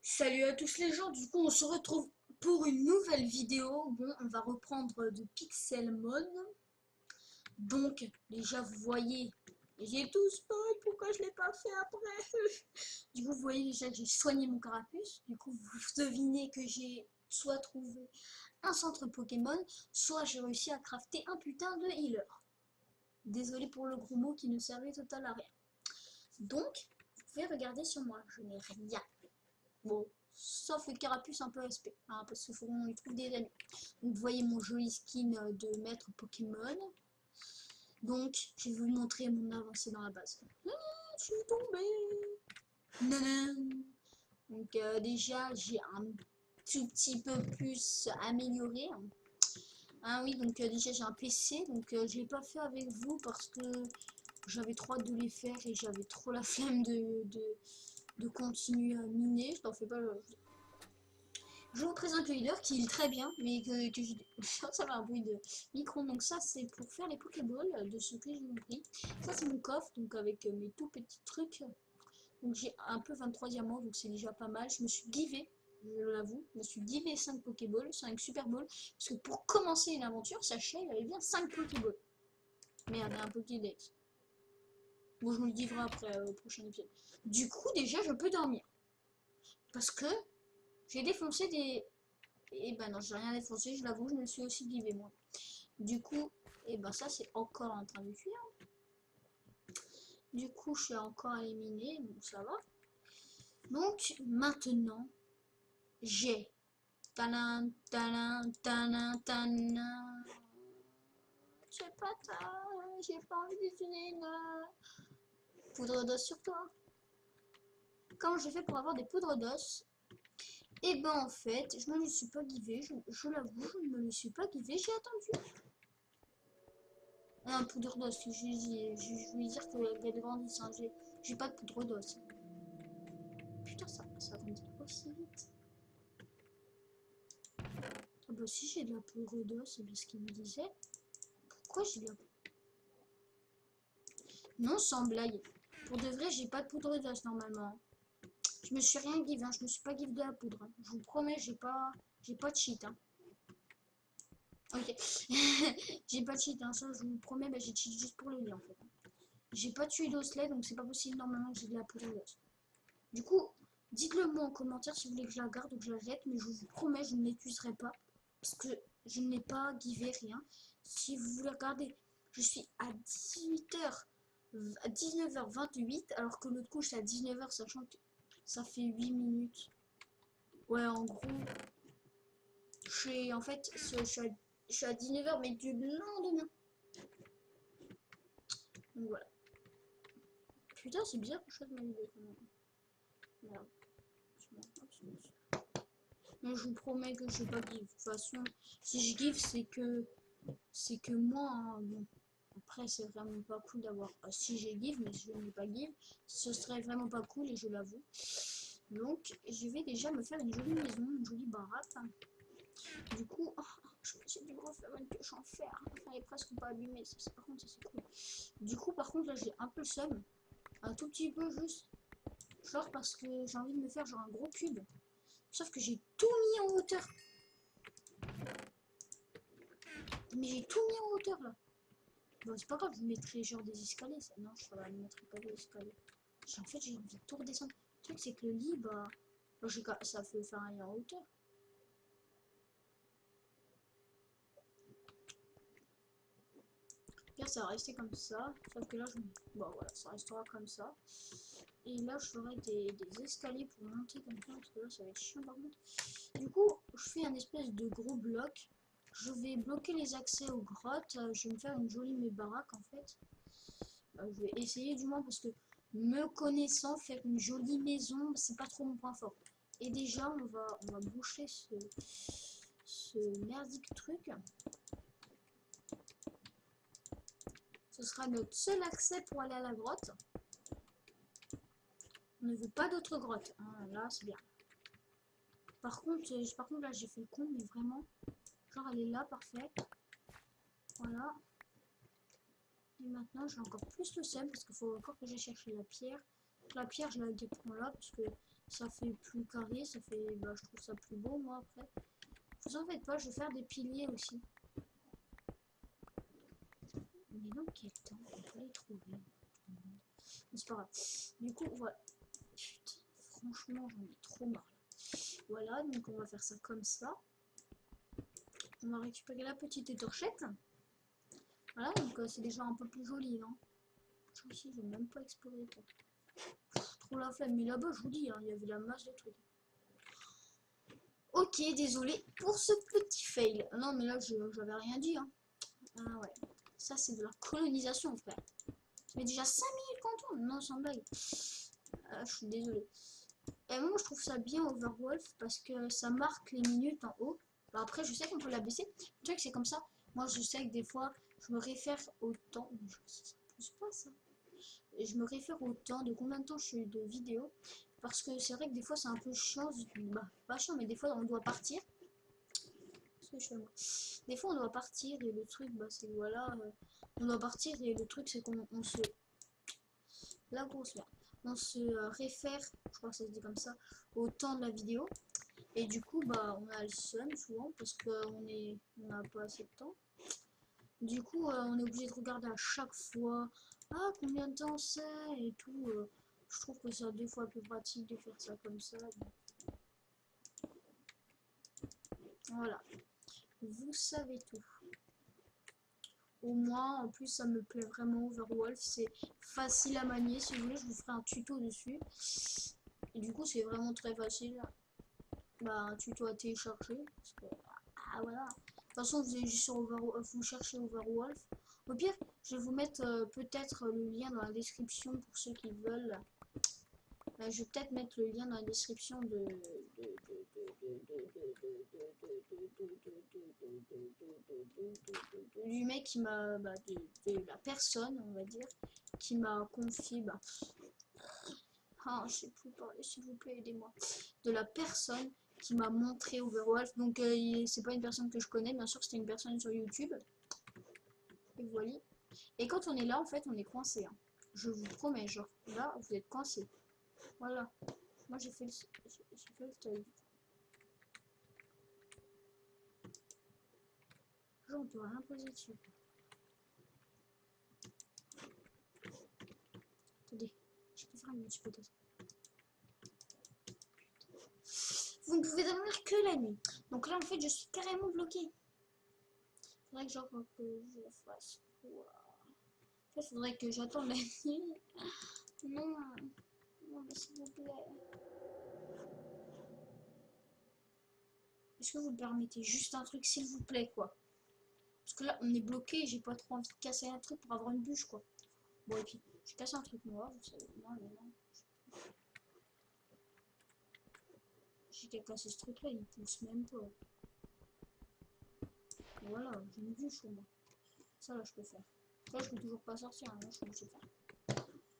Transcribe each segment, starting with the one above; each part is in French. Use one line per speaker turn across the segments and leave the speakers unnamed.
Salut à tous les gens, du coup on se retrouve pour une nouvelle vidéo. Bon, on va reprendre de Pixelmon. Donc, déjà vous voyez, j'ai tout spoil, pourquoi je l'ai pas fait après? Du coup vous voyez déjà que j'ai soigné mon carapuce. Du coup vous devinez que j'ai soit trouvé un centre Pokémon, soit j'ai réussi à crafter un putain de healer. Désolé pour le gros mot qui ne servait total à rien. Donc, vous pouvez regarder sur moi, je n'ai rien. Bon, sauf le carapuce un peu SP, hein, parce qu'il faut qu'on y trouve des ennemis. Donc vous voyez mon joli skin de maître Pokémon. Donc je vais vous montrer mon avancée dans la base. Je suis tombée. Nanan. Donc déjà j'ai un tout petit peu plus amélioré. Ah oui, donc déjà j'ai un PC, donc je l'ai pas fait avec vous parce que j'avais trop hâte de les faire et j'avais trop la flemme de continuer à miner. Je t'en fais pas. Je vous présente le leader qui est très bien, mais que ça va un bruit de micro. Donc ça c'est pour faire les Pokéballs, de ce que j'ai compris. Ça c'est mon coffre, donc avec mes tout petits trucs. Donc j'ai un peu 23 diamants, donc c'est déjà pas mal. Je me suis givé, je l'avoue, je me suis givé 5 Pokéballs, 5 Super Balls, parce que pour commencer une aventure, sachez, il y avait bien 5 Pokéballs. Merde, il y a un Pokédex. Bon, je me le giverai après au prochain épisode. Du coup, déjà, je peux dormir. Parce que j'ai défoncé des... Et ben non, j'ai rien défoncé, je l'avoue, je me le suis aussi givé moi. Du coup, et ben ça c'est encore en train de fuir. Du coup, je suis encore éliminé, donc ça va. Donc maintenant, j'ai talin, talin, talin, talin. J'ai pas ta, j'ai pas envie d'utiliser une poudre d'os sur toi. Comment j'ai fait pour avoir des poudres d'os? Et ben en fait, je ne me suis pas givé, je l'avoue, je ne me le suis pas givé, j'ai attendu. Un poudre d'os, je voulais dire qu'elle grandisse, hein. J'ai pas de poudre d'os. Putain, ça grandit aussi vite. Ah bah si j'ai de la poudre d'os, c'est bien ce qu'il me disait. Pourquoi j'ai de la... Non, sans blague. Pour de vrai, j'ai pas de poudre d'os normalement. Je me suis rien give, hein. Je me suis pas give de la poudre, hein. Je vous promets, j'ai pas de cheat, hein. Ok. J'ai pas de cheat, hein. Ça, je vous promets, bah, j'ai cheat juste pour les liens en fait. J'ai pas tué d'osselet, donc c'est pas possible normalement que j'ai de la poudre d'os. Du coup, dites-le moi en commentaire si vous voulez que je la garde ou que je la jette, mais je vous promets, je ne l'utiliserai pas. Parce que je n'ai pas givé rien. Si vous voulez regarder, je suis à 18h, à 19h28, alors que l'autre coup, je suis à 19h, sachant que ça fait 8 minutes. Ouais, en gros, en fait, je suis à 19h, mais du lendemain. Donc voilà. Putain, c'est bizarre que je fasse ma vidéo quand même. Merde. Mais je vous promets que je vais pas give. De toute façon, si je give, c'est que moi, hein, bon. Après, c'est vraiment pas cool d'avoir. Si j'ai give, mais je n'ai pas give, ce serait vraiment pas cool et je l'avoue. Donc, je vais déjà me faire une jolie maison, une jolie baraque. Du coup, oh, je me suis du coup faire une pioche en fer. Enfin, elle est presque pas abîmée. Par contre, ça c'est cool. Du coup, par contre, là, j'ai un peu le seum. Un tout petit peu juste. Genre parce que j'ai envie de me faire genre un gros cube. Sauf que j'ai tout mis en hauteur. Mais j'ai tout mis en hauteur là. Bon, c'est pas grave, je mettrai genre des escaliers. Ça. Non, je ne mettrai pas des escaliers. En fait, j'ai envie de tout redescendre. Le truc, c'est que le lit, bah, ça fait faire un lit en hauteur. Là, ça va rester comme ça. Sauf que là, bon, voilà, ça restera comme ça. Et là, je ferai des escaliers pour monter comme ça. Parce que là, ça va être chiant par contre. Du coup, je fais un espèce de gros bloc. Je vais bloquer les accès aux grottes. Je vais me faire une jolie baraque en fait. Je vais essayer du moins parce que me connaissant, faire une jolie maison, c'est pas trop mon point fort. Et déjà, on va boucher ce merdique truc. Ce sera notre seul accès pour aller à la grotte. On ne veut pas d'autres grottes. Hein, là, c'est bien. Par contre, là, j'ai fait le con, mais vraiment. Genre, elle est là, parfait. Voilà. Et maintenant, j'ai encore plus le seum parce qu'il faut encore que j'aille chercher la pierre. La pierre, je la prends là parce que ça fait plus carré, ça fait, bah, je trouve ça plus beau moi après. Vous en faites pas, je vais faire des piliers aussi. Mais dans quel temps on peut les trouver? C'est pas grave. Du coup, voilà. Putain, franchement, j'en ai trop marre. Voilà, donc on va faire ça comme ça. On va récupérer la petite étorchette. Voilà, donc c'est déjà un peu plus joli, non? Ici, je vais même pas explorer quoi. Trop la flemme, mais là-bas, je vous dis, hein, il y avait la masse de trucs. Ok, désolé pour ce petit fail. Non, mais là, j'avais rien dit. Hein. Ah ouais, ça c'est de la colonisation, frère. Ça fait déjà 5 minutes qu'on tourne. Non, sans blague. Je suis désolé. Et moi, je trouve ça bien Overwolf parce que ça marque les minutes en haut. Bah, après, je sais qu'on peut la baisser. Tu vois que c'est comme ça. Moi, je sais que des fois, je me réfère au temps. Ça pousse pas ça. Et je me réfère au temps, de combien de temps je suis de vidéo. Parce que c'est vrai que des fois, c'est un peu chiant. Bah, pas chiant, mais des fois, on doit partir. Des fois, on doit partir et le truc, bah, c'est voilà. On doit partir et le truc, c'est qu'on se. La grosse merde. On se réfère, je crois que ça se dit comme ça, au temps de la vidéo. Et du coup, bah, on a le seum souvent parce qu'on n'a pas assez de temps. Du coup, on est obligé de regarder à chaque fois, ah, combien de temps c'est et tout. Je trouve que c'est des fois plus pratique de faire ça comme ça. Voilà. Vous savez tout. Au moins, en plus, ça me plaît vraiment Overwolf. C'est facile à manier. Si vous voulez, je vous ferai un tuto dessus. Et du coup, c'est vraiment très facile. Bah, un tuto à télécharger. Parce que, ah, voilà. De toute façon, vous allez juste sur Overwolf, vous cherchez Overwolf. Au pire, je vais vous mettre peut-être le lien dans la description pour ceux qui veulent. Je vais peut-être mettre le lien dans la description du mec qui m'a, bah, de la personne, on va dire, qui m'a confié, bah, ah, je sais plus parler, s'il vous plaît, aidez-moi, de la personne qui m'a montré Overwolf. Donc, c'est pas une personne que je connais, bien sûr, c'était une personne sur YouTube. Et voilà. Et quand on est là, en fait, on est coincé. Hein. Je vous promets, genre, là, vous êtes coincé. Voilà. Moi, j'ai fait le teuil. Genre, on peut rien poser dessus. Attendez, je peux faire un petit peu de ça. Vous ne pouvez dormir que la nuit. Donc là, en fait, je suis carrément bloquée. Faudrait que genre que je fasse quoi? En fait, faudrait que j'attende la nuit. Non, non, s'il vous plaît. Est-ce que vous me permettez juste un truc, s'il vous plaît, quoi? Parce que là, on est bloqué. J'ai pas trop envie de casser un truc pour avoir une bûche, quoi. Bon, et puis, j'ai cassé un truc noir, vous savez. Non, mais non. J'ai qu'à casser ce truc-là, il pousse même pas. Voilà, j'ai une bûche au moins. Ça, là, je peux faire. Là, je peux toujours pas sortir, hein, je peux faire.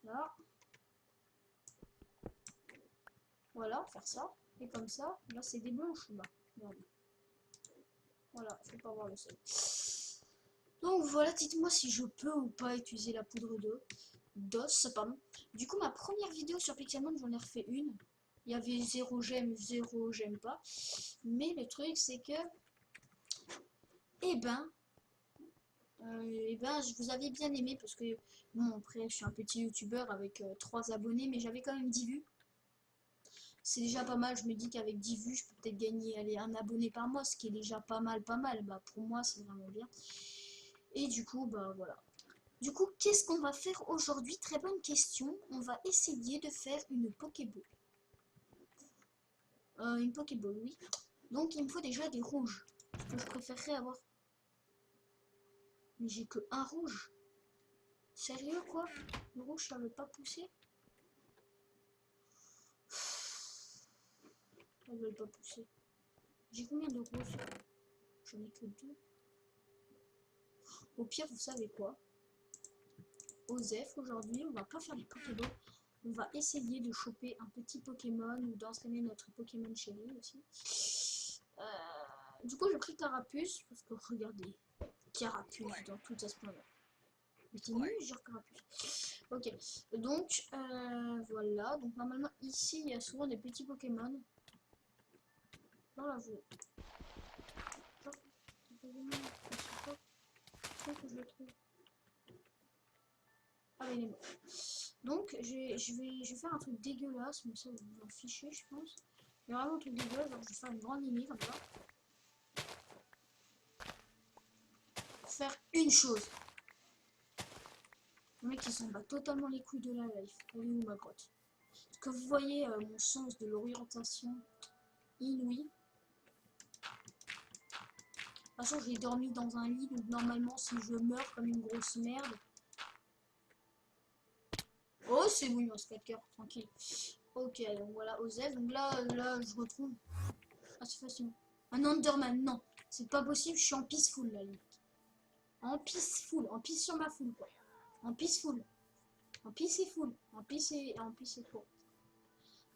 Là. Voilà, faire ça. Et comme ça, là, c'est des blanches, là. Voilà, faut pas voir le sol. Donc voilà, dites-moi si je peux ou pas utiliser la poudre d'os, pardon. Du coup, ma première vidéo sur Pixelmon, j'en ai refait une. Il y avait 0 j'aime pas. Mais le truc, c'est que, eh ben, je vous avais bien aimé parce que, bon, après, je suis un petit youtubeur avec 3 abonnés, mais j'avais quand même 10 vues. C'est déjà pas mal, je me dis qu'avec 10 vues, je peux peut-être gagner allez, un abonné par mois, ce qui est déjà pas mal. Bah, pour moi, c'est vraiment bien. Et du coup, bah voilà. Du coup, qu'est-ce qu'on va faire aujourd'hui? Très bonne question. On va essayer de faire une Pokéball. Une Pokéball, oui. Donc, il me faut déjà des rouges. Parce que je préférerais avoir... Mais j'ai que un rouge. Sérieux, quoi? Le rouge, ça veut pas pousser? Elles veulent pas pousser. J'ai combien de rouges? J'en ai que 2. Au pire, vous savez quoi? Osef, aujourd'hui, on va pas faire des Pokéballs. On va essayer de choper un petit Pokémon ou d'entraîner notre Pokémon chéri aussi. Du coup, j'ai pris Carapuce parce que regardez, Carapuce dans toute sa splendeur. Mais t'es nul, genre Carapuce. Ok, donc voilà, donc normalement ici il y a souvent des petits Pokémon. Dans la voie. Que je le trouve. Ah mais il est mort. Donc je vais faire un truc dégueulasse, mais ça vous vous en fichez je pense. Mais vraiment un truc dégueulasse, genre je vais faire une grande lignée comme ça. Pour faire une chose. Le mec il s'en bat totalement les couilles de la life. Elle est où ma grotte? Est-ce que vous voyez mon sens de l'orientation inouï? De toute façon j'ai dormi dans un lit, donc normalement si je meurs comme une grosse merde. Oh c'est oui mon skater, tranquille. Ok donc voilà OZ, donc là je retrouve. Ah c'est facile. Un Enderman, non. C'est pas possible, je suis en peaceful là limite. En peaceful, en peace sur ma full quoi. En peaceful. En peace et full. En peace et full.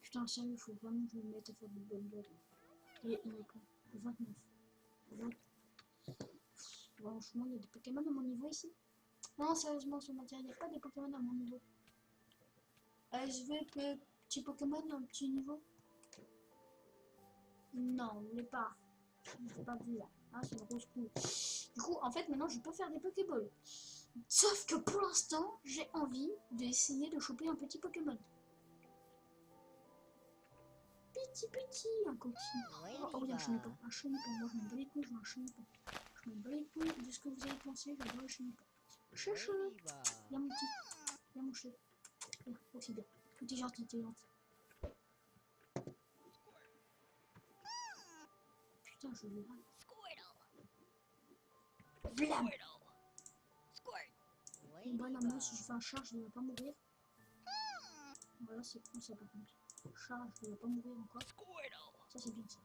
Putain sérieux, il faut vraiment que je me mette à faire de bonnes blagues. Et il est con. 29. 20. Franchement, il y a des Pokémon à mon niveau ici. Non, sérieusement, sur matériel, il n'y a pas des Pokémon à mon niveau. Je veux petit Pokémon à un petit niveau. Non, on n'est pas. Je pas vu là. Ah, c'est une grosse couille. Du coup, en fait, maintenant, je peux faire des Pokéballs. Sauf que pour l'instant, j'ai envie d'essayer de choper un petit Pokémon. Petit, un coquille. Oh oui, un chenipan. Un chenipan. Moi, je m'en bats les couilles, je veux un chenipan. Je m'en bats les couilles de ce que vous avez pensé, j'adore le chenipan. Chouchou. Viens mon petit. Viens mon chou. Viens, aussi bien. Tout est gentil, t'es gentil. Putain, je le rate. Blam. Bon, là, moi, si je fais un charge, il va pas mourir. Voilà, c'est con ça par contre. Charge, il va pas mourir encore. Ça, c'est bien ça.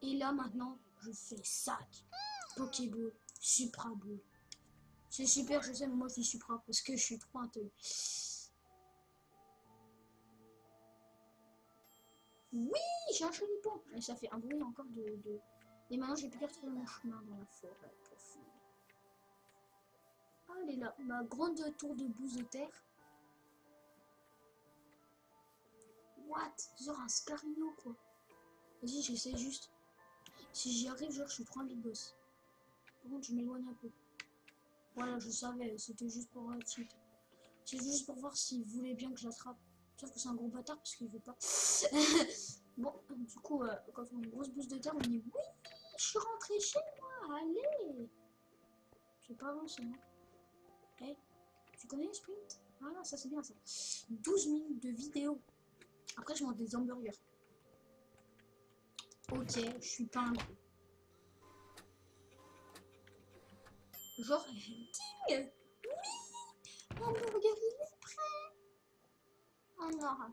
Et là, maintenant, je fais sac. Pokéball, Supra Ball. C'est super, je sais, mais moi je dis Supra parce que je suis trop intelligent. Oui, j'ai un chenipan. Et ça fait un bruit encore de... Et maintenant, j'ai pu retrouver mon chemin dans la forêt profonde. Ah, elle est là. Ma grande tour de bouse de terre. What? Genre un Scarino, quoi. Vas-y, j'essaie juste. Si j'y arrive, genre, je suis trop un big boss. Par contre, je m'éloigne un peu. Voilà, je savais, c'était juste pour cheat. C'est juste pour voir s'il voulait bien que je l'attrape. Sauf que c'est un gros bâtard parce qu'il veut pas. Bon, du coup, quand on a une grosse bouse de terre, on dit oui, je suis rentré chez moi, allez. J'ai pas avancé, non? Eh, tu connais le sprint? Voilà, ça c'est bien ça. 12 minutes de vidéo. Après, je mange des hamburgers. Ok, je suis pas un gros. Genre, ding! Oui! Hamburger, il est prêt! Alors,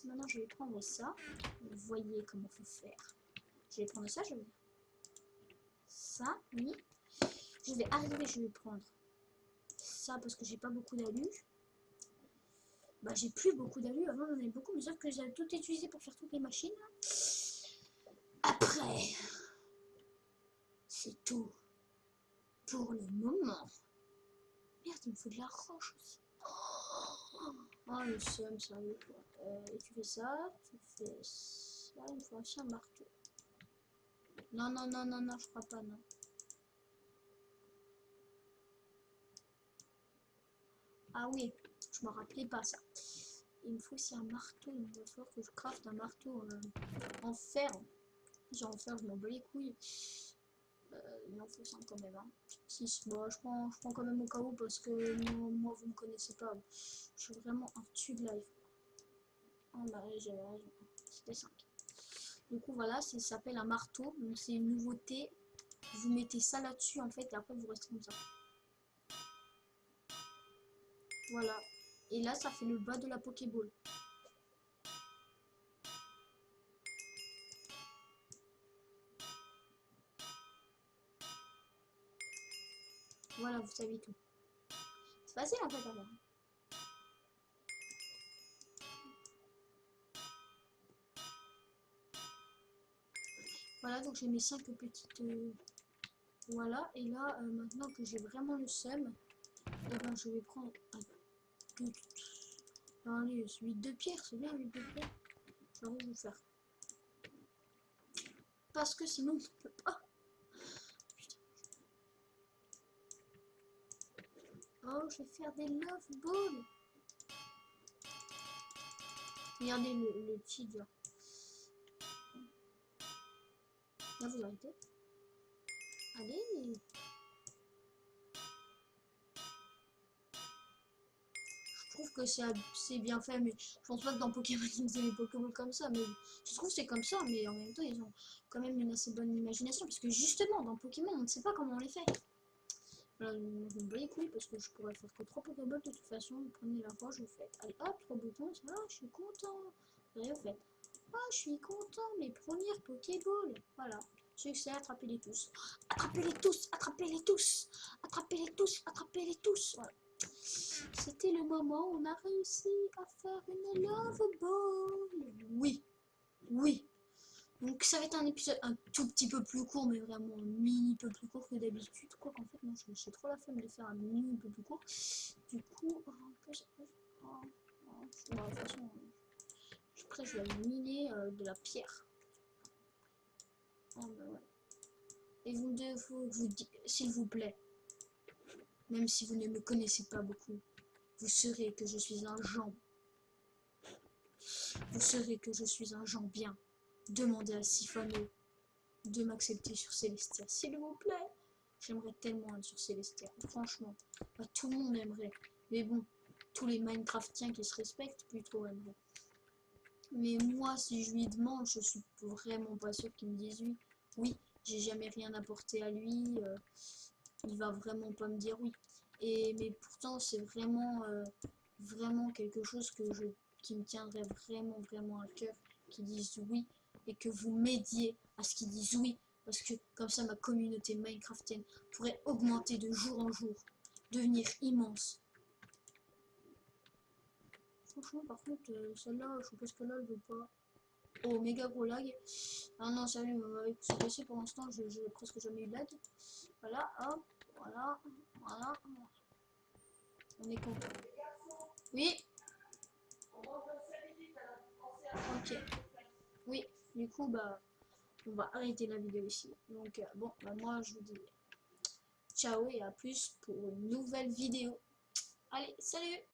maintenant je vais prendre ça. Vous voyez comment faut faire. Je vais prendre ça, je vais... Ça, oui. Je vais arriver, je vais prendre ça parce que j'ai pas beaucoup d'alu. Bah j'ai plus beaucoup d'alu, avant j'en avais beaucoup, mais sauf que j'ai tout utilisé pour faire toutes les machines. Après, c'est tout pour le moment. Merde, il me faut de la roche aussi. Oh le seum, sérieux quoi. Et tu fais ça, tu fais ça, il me faut aussi un marteau. Non, non, non, non, non, je crois pas, non. Ah oui, je me rappelais pas ça. Il me faut aussi un marteau, il va falloir que je crafte un marteau en fer. Genre en fer, je m'en bats les couilles. Il en faut 5 quand même. Hein. 6, bon, je prends quand même au cas où parce que moi vous me connaissez pas. Je suis vraiment un tube live. Ah bah j'avais raison, c'était 5. Du coup voilà, ça s'appelle un marteau, donc c'est une nouveauté. Vous mettez ça là-dessus en fait et après vous restez comme ça. Voilà. Et là ça fait le bas de la Pokéball. Voilà, vous savez tout. C'est facile en fait à voir. Voilà, donc j'ai mes 5 petites... voilà, et là, maintenant que j'ai vraiment le seum, eh ben, je vais prendre Allez, 8 de pierre, c'est bien 8 de pierre. Ça va vous faire. Parce que sinon, on peut pas. Oh, je vais faire des love balls. Regardez le tigre. Là, vous arrêtez. Allez. Je trouve que c'est bien fait, mais je pense pas que dans Pokémon ils faisaient les Pokéballs comme ça. Mais je trouve que c'est comme ça, mais en même temps, ils ont quand même une assez bonne imagination. Parce que justement, dans Pokémon, on ne sait pas comment on les fait. Voilà, je me bats les couilles parce que je pourrais faire que 3 Pokéballs de toute façon. Prenez la fois, je le fais. Allez hop, 3 boutons, ça va, je suis content. Allez, au fait. Ah, je suis content, mes premières Pokéballs. Voilà. Succès, attrapez-les tous. Attrapez-les tous, attrapez-les tous. Attrapez-les tous, attrapez-les tous. Voilà. C'était le moment où on a réussi à faire une love ball. Oui, oui. Donc ça va être un épisode un tout petit peu plus court, mais vraiment un mini peu plus court que d'habitude. Quoi qu'en fait, moi j'ai trop la flemme de faire un mini peu plus court. Du coup, de toute façon, après je vais miner de la pierre. Oh, bah ouais. Et vous vous dites, s'il vous plaît, même si vous ne me connaissez pas beaucoup, vous saurez que je suis un Jean. Vous saurez que je suis un Jean bien. Demandez à Siphono de m'accepter sur Célestia, s'il vous plaît. J'aimerais tellement être sur Célestia, franchement. Bah, tout le monde aimerait. Mais bon, tous les Minecraftiens qui se respectent, plutôt aimeraient. Mais moi, si je lui demande, je suis vraiment pas sûr qu'il me dise oui. Oui, j'ai jamais rien apporté à lui. Il va vraiment pas me dire oui. Mais pourtant, c'est vraiment quelque chose qui me tiendrait vraiment à cœur, qu'ils disent oui et que vous m'aidiez à ce qu'ils disent oui, parce que comme ça ma communauté Minecraftienne pourrait augmenter de jour en jour, devenir immense. Franchement, par contre, celle-là, je suppose que là, elle veut pas. Oh, méga gros lag. Ah non, sérieux, avec ce PC pour l'instant, j'ai presque jamais eu de lag. Voilà, hop, voilà. On est content. Oui. Ok. Oui, du coup, bah, on va arrêter la vidéo ici. Donc, bon, bah, moi, je vous dis ciao et à plus pour une nouvelle vidéo. Allez, salut!